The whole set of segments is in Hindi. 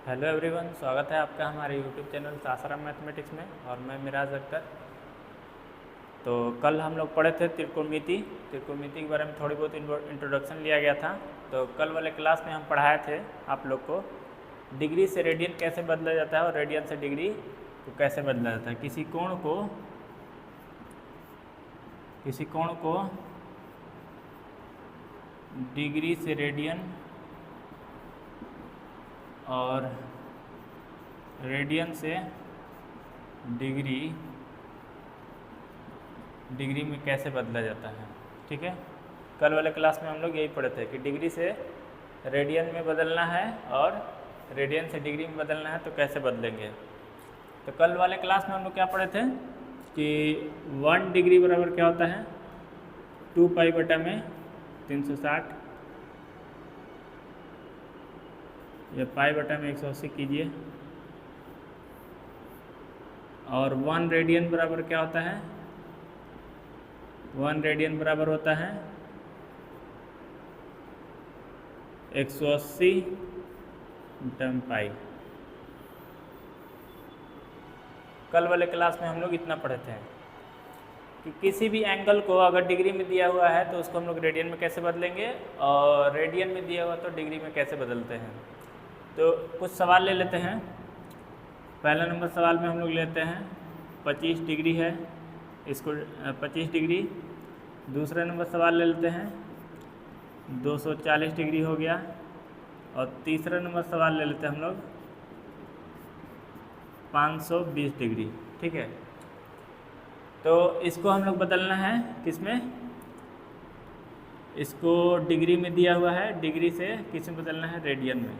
हेलो एवरीवन, स्वागत है आपका हमारे यूट्यूब चैनल सासाराम मैथमेटिक्स में। और मैं मिराज अख्तर। तो कल हम लोग पढ़े थे त्रिकोणमिति के बारे में थोड़ी बहुत इंट्रोडक्शन लिया गया था। तो कल वाले क्लास में हम पढ़ाए थे आप लोग को डिग्री से रेडियन कैसे बदला जाता है और रेडियन से डिग्री को कैसे बदला जाता है। किसी कोण को डिग्री से रेडियन और रेडियन से डिग्री में कैसे बदला जाता है। ठीक है, कल वाले क्लास में हम लोग यही पढ़े थे कि डिग्री से रेडियन में बदलना है और रेडियन से डिग्री में बदलना है, तो कैसे बदलेंगे। तो कल वाले क्लास में हम लोग क्या पढ़े थे कि 1 डिग्री बराबर क्या होता है 2 पाई बटा में 360 या पाई बटा में 180 कीजिए। और 1 रेडियन बराबर क्या होता है 1 रेडियन बराबर होता है 180 टर्म पाई। कल वाले क्लास में हम लोग इतना पढ़े थे कि किसी भी एंगल को अगर डिग्री में दिया हुआ है तो उसको हम लोग रेडियन में कैसे बदलेंगे और रेडियन में दिया हुआ तो डिग्री में कैसे बदलते हैं। तो कुछ सवाल ले लेते हैं। पहला नंबर सवाल में हम लोग लेते हैं 25 डिग्री है, इसको 25 डिग्री। दूसरा नंबर सवाल ले लेते हैं 240 डिग्री हो गया। और तीसरा नंबर सवाल ले लेते हैं हम लोग 520 डिग्री। ठीक है, तो इसको हम लोग बदलना है किसमें, इसको डिग्री में दिया हुआ है, डिग्री से किस में बदलना है रेडियन में।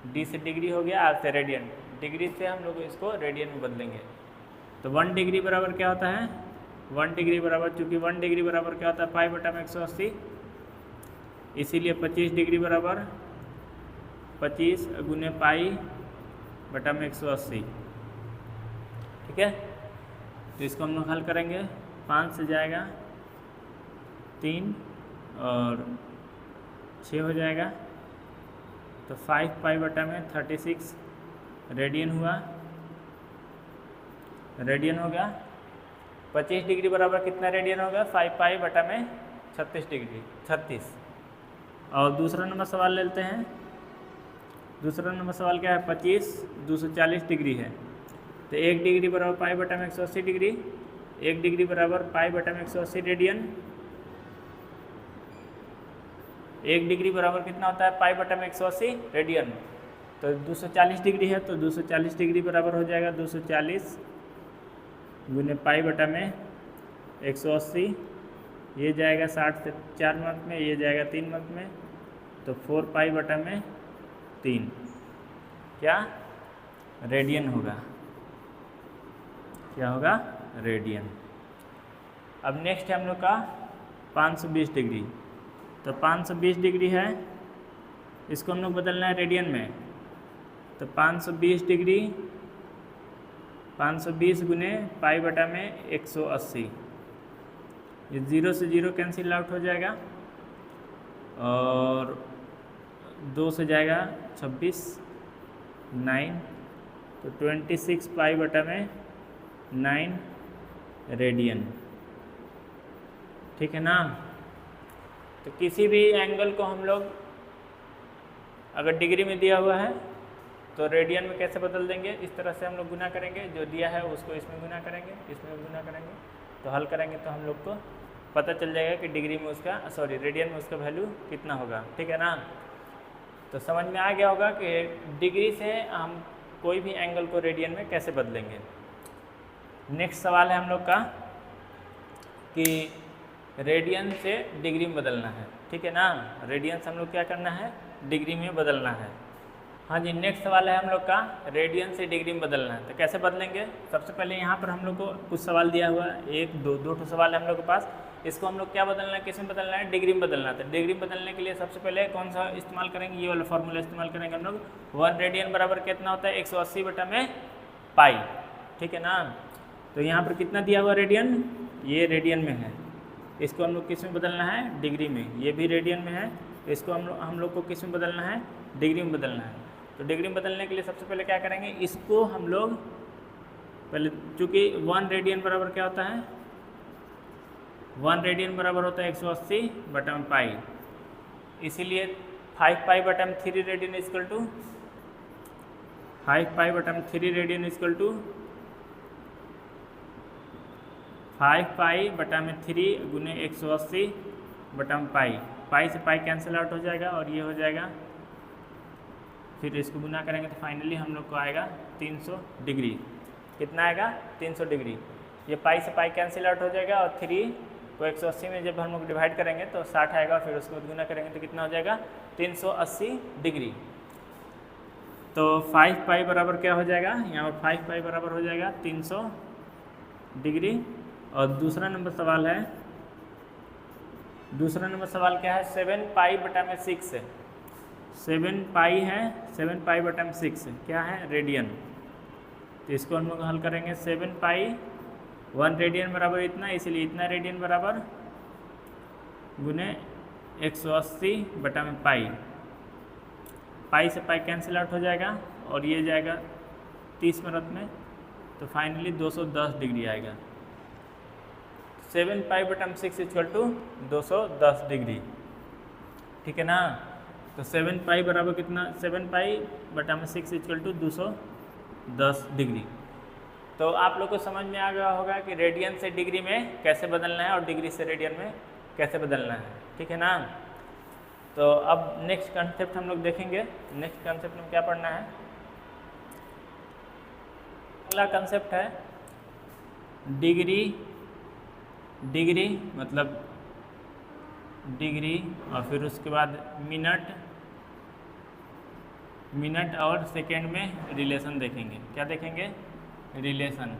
डी से डिग्री हो गया, आर से रेडियन, डिग्री से हम लोग इसको रेडियन में बदलेंगे। तो 1 डिग्री बराबर क्या होता है 1 डिग्री बराबर, चूँकि 1 डिग्री बराबर क्या होता है पाई बटा में 180, इसीलिए 25 डिग्री बराबर 25 गुने पाई बटा में 180। ठीक है, तो इसको हम लोग हल करेंगे। 5 से जाएगा 3 और 6 हो जाएगा, तो 5 पाई बटा में 36 रेडियन हुआ, रेडियन हो गया। 25 डिग्री बराबर कितना रेडियन होगा 5 पाई बटा में 36 डिग्री 36। और दूसरा नंबर सवाल ले लेते हैं। दूसरा नंबर सवाल क्या है 25 240 डिग्री है, तो 1 डिग्री बराबर पाई बटा में 180 डिग्री, 1 डिग्री बराबर पाई बटा में 180 रेडियन। 1 डिग्री बराबर कितना होता है पाई बटा में 180 रेडियन। तो 240 डिग्री है, तो 240 डिग्री बराबर हो जाएगा 240 गुने पाई बटा में 180। ये जाएगा 60 से 4 मंथ में, ये जाएगा 3 मंथ में, तो 4 पाई बटा में 3 क्या रेडियन होगा। क्या होगा रेडियन। अब नेक्स्ट है हम लोग का 520 डिग्री। तो 520 डिग्री है, इसको हम लोग बदलना है रेडियन में। तो 520 डिग्री 520 गुने पाई बटा में 180, ये 0 से 0 कैंसिल आउट हो जाएगा और 2 से जाएगा 26 9, तो 26 पाई बटा में 9 रेडियन। ठीक है ना। तो किसी भी एंगल को हम लोग अगर डिग्री में दिया हुआ है तो रेडियन में कैसे बदल देंगे, इस तरह से हम लोग गुना करेंगे, जो दिया है उसको इसमें गुना करेंगे, इसमें गुना करेंगे, तो हल करेंगे तो हम लोग को पता चल जाएगा कि डिग्री में उसका रेडियन में उसका वैल्यू कितना होगा। ठीक है ना। तो समझ में आ गया होगा कि डिग्री से हम कोई भी एंगल को रेडियन में कैसे बदलेंगे। नेक्स्ट सवाल है हम लोग का कि रेडियन से डिग्री में बदलना है। ठीक है ना, रेडियन से हम लोग क्या करना है डिग्री में बदलना है। हाँ जी, नेक्स्ट सवाल है हम लोग का रेडियन से डिग्री में बदलना है, तो कैसे बदलेंगे। सबसे पहले यहाँ पर हम लोग को कुछ सवाल दिया हुआ है, 1 2 सवाल है हम लोग के पास। इसको हम लोग क्या बदलना है, किस में बदलना है डिग्री में बदलना है। तो डिग्री में बदलने के लिए सबसे पहले कौन सा इस्तेमाल करेंगे, ये वाला फॉर्मूला इस्तेमाल करेंगे हम लोग। 1 रेडियन बराबर कितना होता है 180 बटा में पाई। ठीक है ना। तो यहाँ पर कितना दिया हुआ रेडियन, ये रेडियन में है, इसको हम लोग किस में बदलना है डिग्री में। ये भी रेडियन में है, इसको हम लोग को किस में बदलना है डिग्री में बदलना है। तो डिग्री में बदलने के लिए सबसे पहले क्या करेंगे, इसको हम लोग पहले, चूँकि 1 रेडियन बराबर क्या होता है, 1 रेडियन बराबर होता है 180/पाई, इसीलिए 5π/3 radian equal to 5π/3 radian equal to 5π/3 गुने 180/पाई। पाई से पाई कैंसिल आउट हो जाएगा और ये हो जाएगा, फिर इसको गुना करेंगे तो फाइनली हम लोग को आएगा 300 डिग्री। कितना आएगा, 300 डिग्री। ये पाई से पाई कैंसिल आउट हो जाएगा और 3 को 180 में जब हम लोग डिवाइड करेंगे तो 60 आएगा, फिर उसको गुना करेंगे तो कितना हो जाएगा, 380 डिग्री। तो 5π बराबर क्या हो जाएगा, यहाँ पर 5π बराबर हो जाएगा 300 डिग्री। और दूसरा नंबर सवाल है, दूसरा नंबर सवाल क्या है, 7π/6 है, 7π है, 7π/6 क्या है, रेडियन। तो इसको हम लोग हल करेंगे, 7π 1 रेडियन बराबर इतना, इसलिए इतना रेडियन बराबर गुने 180/पाई। पाई से पाई कैंसिल आउट हो जाएगा और ये जाएगा 30 मिनट में, तो फाइनली 210 डिग्री आएगा। 7π/6 इक्वल टू 210 डिग्री, ठीक है ना। तो 7π बराबर कितना, 7π/6 इक्वल टू 210 डिग्री। तो आप लोग को समझ में आ गया होगा कि रेडियन से डिग्री में कैसे बदलना है और डिग्री से रेडियन में कैसे बदलना है, ठीक है ना। तो अब नेक्स्ट कंसेप्ट हम लोग देखेंगे। नेक्स्ट कंसेप्ट में क्या पढ़ना है, अगला कंसेप्ट है डिग्री। डिग्री मतलब डिग्री और फिर उसके बाद मिनट, मिनट और सेकेंड में रिलेशन देखेंगे। क्या देखेंगे, रिलेशन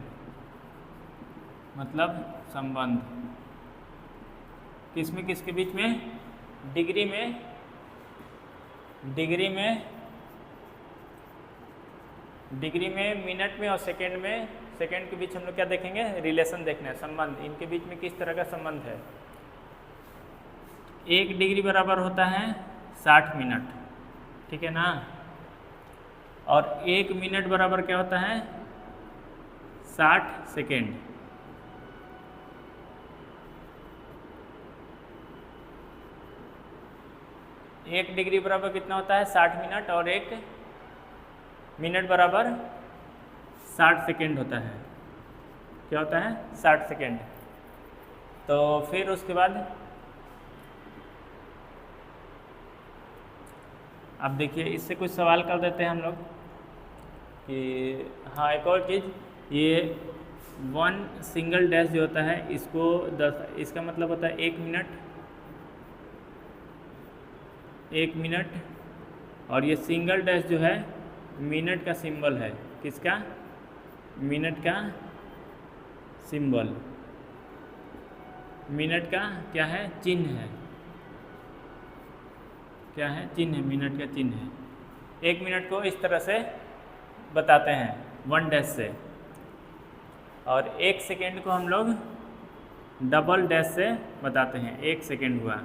मतलब संबंध, किसमें किसके बीच में, डिग्री में, डिग्री में, डिग्री में, मिनट में और सेकेंड में, सेकेंड के बीच हम लोग क्या देखेंगे, रिलेशन देखना है, संबंध, इनके बीच में किस तरह का संबंध है। 1 डिग्री बराबर होता है 60 मिनट, ठीक है ना। और 1 मिनट बराबर क्या होता है, 60 सेकेंड। एक डिग्री बराबर कितना होता है, 60 मिनट, और 1 मिनट बराबर 60 सेकेंड होता है। क्या होता है, 60 सेकेंड। तो फिर उसके बाद अब देखिए, इससे कुछ सवाल कर देते हैं हम लोग कि हाँ, एक और चीज़, ये 1 सिंगल डैश जो होता है इसको 10, इसका मतलब होता है 1 मिनट, 1 मिनट। और ये सिंगल डैश जो है मिनट का सिंबल है, किसका, मिनट का सिंबल, मिनट का क्या है, चिन्ह है, क्या है, चिन्ह है, मिनट का चिन्ह है। 1 मिनट को इस तरह से बताते हैं 1 डैश से, और 1 सेकेंड को हम लोग डबल डैश से बताते हैं। 1 सेकेंड हुआ,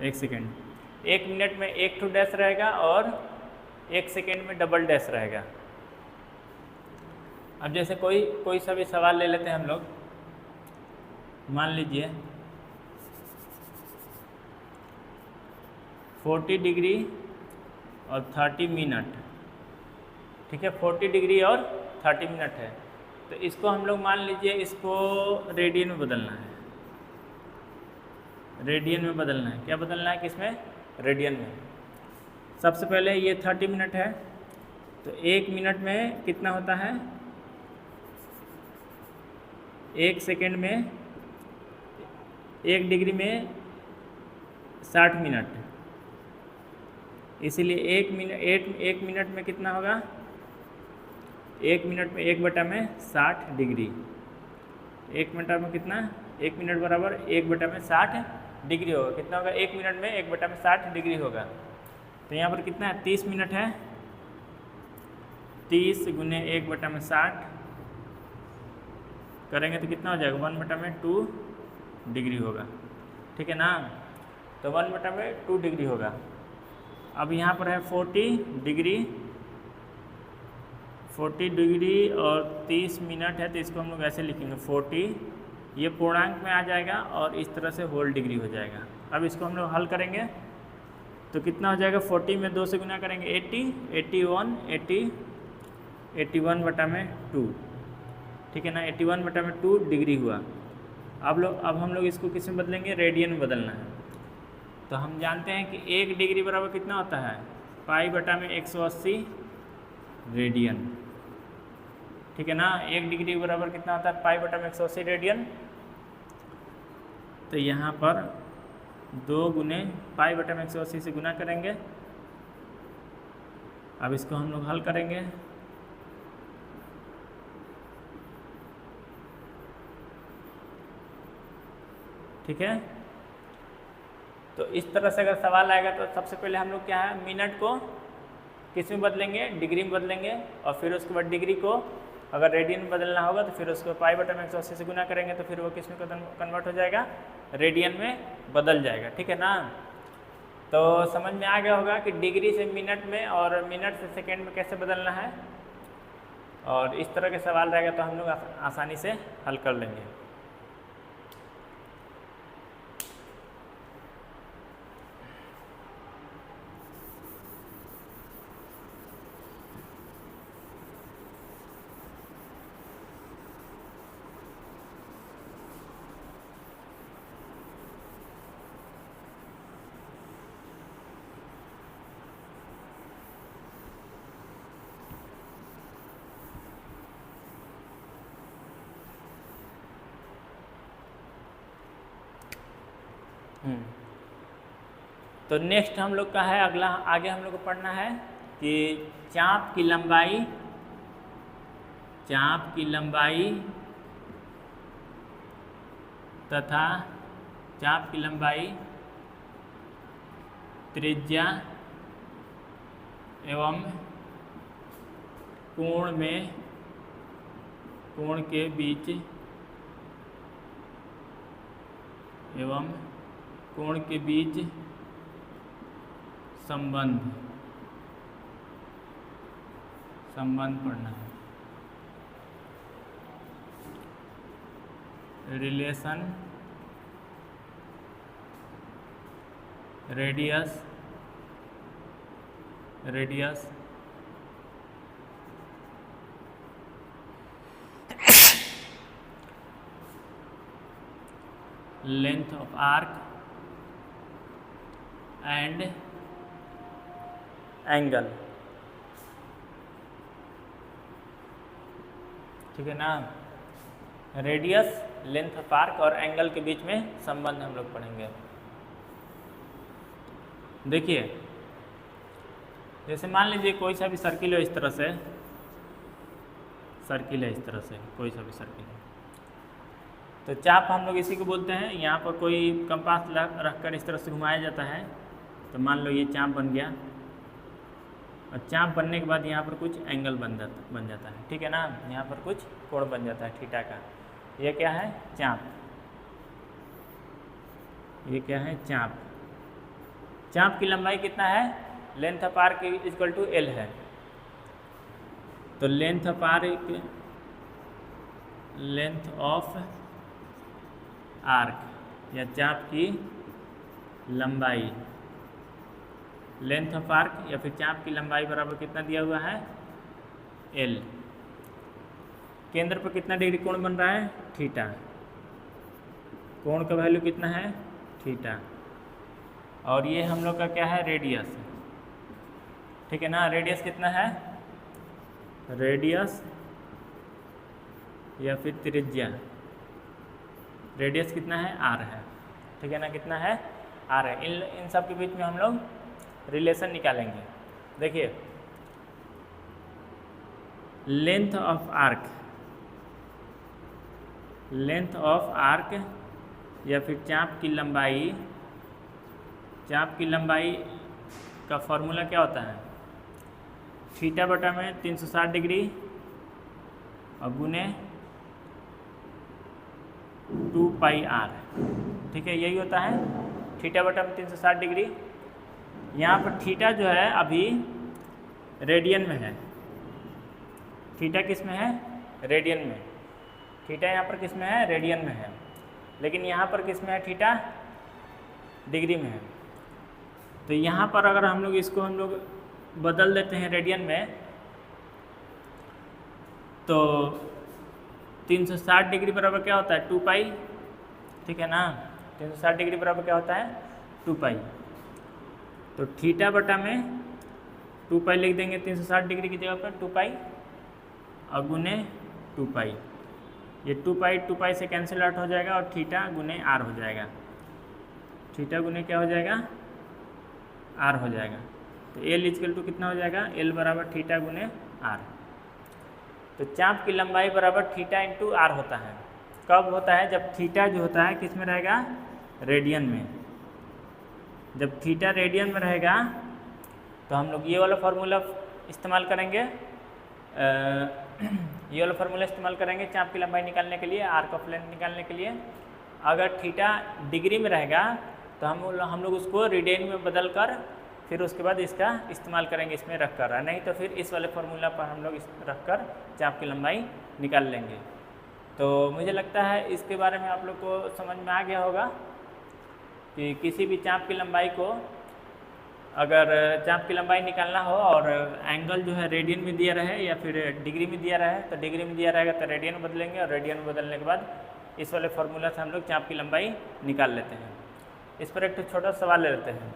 1 सेकेंड। 1 मिनट में 1 ठो डैश रहेगा और 1 सेकेंड में डबल डैश रहेगा। अब जैसे कोई सा भी सवाल ले लेते हैं हम लोग, मान लीजिए 40 डिग्री और 30 मिनट, ठीक है, 40 डिग्री और 30 मिनट है। तो इसको हम लोग मान लीजिए इसको रेडियन में बदलना है, रेडियन में बदलना है। क्या बदलना है, किसमें, रेडियन में। सबसे पहले ये 30 मिनट है, तो 1 मिनट में कितना होता है, 1 सेकेंड में, 1 डिग्री में 60 मिनट, इसीलिए 1 मिनट में कितना होगा, 1 मिनट में 1/60 डिग्री। 1 मिनट में कितना, 1 मिनट बराबर 1/60 डिग्री होगा। कितना होगा, 1 मिनट में 1/60 डिग्री होगा। तो यहाँ पर कितना है, 30 मिनट है, 30 गुने 1/60 करेंगे तो कितना हो जाएगा, 1/2 डिग्री होगा, ठीक है ना। तो 1/2 डिग्री होगा। अब यहाँ पर है 40 डिग्री और 30 मिनट है, तो इसको हम लोग ऐसे लिखेंगे 40, ये पूर्णांक में आ जाएगा और इस तरह से होल डिग्री हो जाएगा। अब इसको हम लोग हल करेंगे तो कितना हो जाएगा, 40 में 2 से गुना करेंगे 80, 81/2, ठीक है ना, 81/2 डिग्री हुआ। अब हम लोग इसको किस में बदलेंगे, रेडियन में बदलना है। तो हम जानते हैं कि 1 डिग्री बराबर कितना होता है, π/180 रेडियन, ठीक है ना। 1 डिग्री बराबर कितना होता है, π/180 रेडियन। तो यहाँ पर 2 गुने π/180 से गुना करेंगे। अब इसको हम लोग हल करेंगे, ठीक है। तो इस तरह से अगर सवाल आएगा तो सबसे पहले हम लोग क्या है, मिनट को किस में बदलेंगे, डिग्री में बदलेंगे, और फिर उसके बाद डिग्री को अगर रेडियन में बदलना होगा तो फिर उसको π/180 से गुना करेंगे, तो फिर वो किस में कन्वर्ट हो जाएगा, रेडियन में बदल जाएगा, ठीक है ना। तो समझ में आ गया होगा कि डिग्री से मिनट में और मिनट से सेकेंड में कैसे बदलना है, और इस तरह के सवाल रहेगा तो हम लोग आसानी से हल कर लेंगे। तो नेक्स्ट हम लोग का है अगला, आगे हम लोग को पढ़ना है कि चाप की लंबाई तथा चाप की लंबाई, त्रिज्या एवं कोण के बीच संबंध पढ़ना है। Relation radius length of arc and angle, ठीक है ना। रेडियस, लेंथ ऑफ आर्क और एंगल के बीच में संबंध हम लोग पढ़ेंगे। देखिए, जैसे मान लीजिए कोई सा भी सर्किल है, इस तरह से सर्किल है, इस तरह से कोई सा भी सर्किल है, तो चाप हम लोग इसी को बोलते हैं। यहाँ पर कोई कंपास रखकर इस तरह से घुमाया जाता है, तो मान लो ये चाप बन गया, और चाप बनने के बाद यहाँ पर कुछ एंगल बन जाता है, ठीक है ना। यहाँ पर कुछ कोण बन जाता है थीटा का। ये क्या है, चाप। ये क्या है, चाप। चाप की लंबाई कितना है, length of arc equal to L है। तो लेंथ ऑफ आर्क या चाप की लंबाई, लेंथ ऑफ आर्क या फिर चाप की लंबाई बराबर कितना दिया हुआ है, एल। केंद्र पर कितना डिग्री कोण बन रहा है, थीटा। कोण का वैल्यू कितना है, थीटा। और ये हम लोग का क्या है, रेडियस, ठीक है ना। रेडियस कितना है, रेडियस या फिर त्रिज्या, रेडियस कितना है, आर है, ठीक है ना। कितना है, आर है। इन सब के बीच में हम लोग रिलेशन निकालेंगे। देखिए, लेंथ ऑफ आर्क या फिर चाप की लंबाई का फॉर्मूला क्या होता है, थीटा बटा में 360 डिग्री और गुने 2πr, ठीक है, यही होता है थीटा बटा में 360 डिग्री। यहाँ पर थीटा जो है अभी रेडियन में है, थीटा किस में है, रेडियन में। थीटा यहाँ पर किस में है, रेडियन में है, लेकिन यहाँ पर किस में है, थीटा डिग्री में है। तो यहाँ पर अगर हम लोग इसको हम लोग बदल देते हैं रेडियन में, तो 360 डिग्री बराबर क्या होता है, 2 पाई, ठीक है ना। 360 डिग्री बराबर क्या होता है, 2 पाई। तो थीटा बटा में 2 पाई लिख देंगे 360 डिग्री की जगह पर 2 पाई, और गुने 2 पाई। ये 2 पाई से कैंसिल आउट हो जाएगा और थीटा गुने आर हो जाएगा, थीटा गुने क्या हो जाएगा, आर हो जाएगा। तो एल इक्वल टू कितना हो जाएगा, एल बराबर थीटा गुने आर। तो चाप की लंबाई बराबर थीटा इंटू आर होता है। कब होता है, जब थीटा जो होता है किस में रहेगा, रेडियन में। जब थीटा रेडियन में रहेगा तो हम लोग ये वाला फार्मूला इस्तेमाल करेंगे, ये वाला फार्मूला इस्तेमाल करेंगे चाप की लंबाई निकालने के लिए, आर्क ऑफ लेंथ निकालने के लिए। अगर थीटा डिग्री में रहेगा तो हम लोग उसको रेडियन में बदल कर फिर उसके बाद इसका इस्तेमाल करेंगे इसमें रख कर, नहीं तो फिर इस वाले फार्मूला पर हम लोग रख कर चाप की लंबाई निकाल लेंगे। तो मुझे लगता है इसके बारे में आप लोग को समझ में आ गया होगा कि किसी भी चाप की लंबाई को अगर चाप की लंबाई निकालना हो और एंगल जो है रेडियन में दिया रहे या फिर डिग्री में दिया रहे, तो डिग्री में दिया रहेगा तो रेडियन में बदलेंगे, और रेडियन में बदलने के बाद इस वाले फार्मूला से हम लोग चाप की लंबाई निकाल लेते हैं। इस पर एक तो छोटा सवाल ले लेते हैं।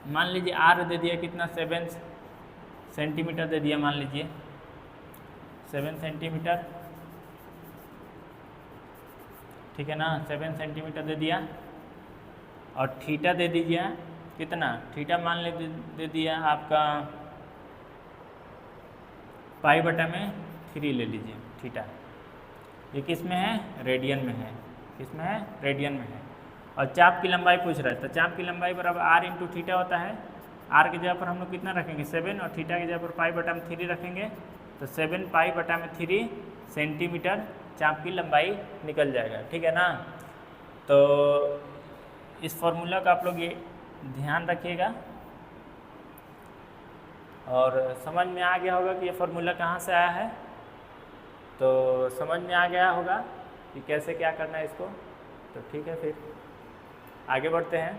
मान लीजिए आर दे दिया कितना, 7 सेंटीमीटर दे दिया, मान लीजिए 7 सेंटीमीटर, ठीक है ना, 7 सेंटीमीटर दे दिया। और थीटा दे दीजिए कितना, थीटा मान ले दे दिया आपका पाई बटा में 3 ले लीजिए थीटा। ये किस में है, रेडियन में है, किस में है, रेडियन में है। और चाप की लंबाई पूछ रहा है, तो चाप की लंबाई बराबर आर इंटू थीटा होता है। आर की जगह पर हम लोग कितना रखेंगे, 7, और थीटा की जगह पर पाई बटा में 3 रखेंगे, तो 7 पाई बटा में 3 सेंटीमीटर चाप की लंबाई निकल जाएगा, ठीक है ना। तो इस फॉर्मूला का आप लोग ये ध्यान रखिएगा और समझ में आ गया होगा कि ये फार्मूला कहाँ से आया है। तो समझ में आ गया होगा कि कैसे क्या करना है इसको। तो ठीक है, फिर आगे बढ़ते हैं।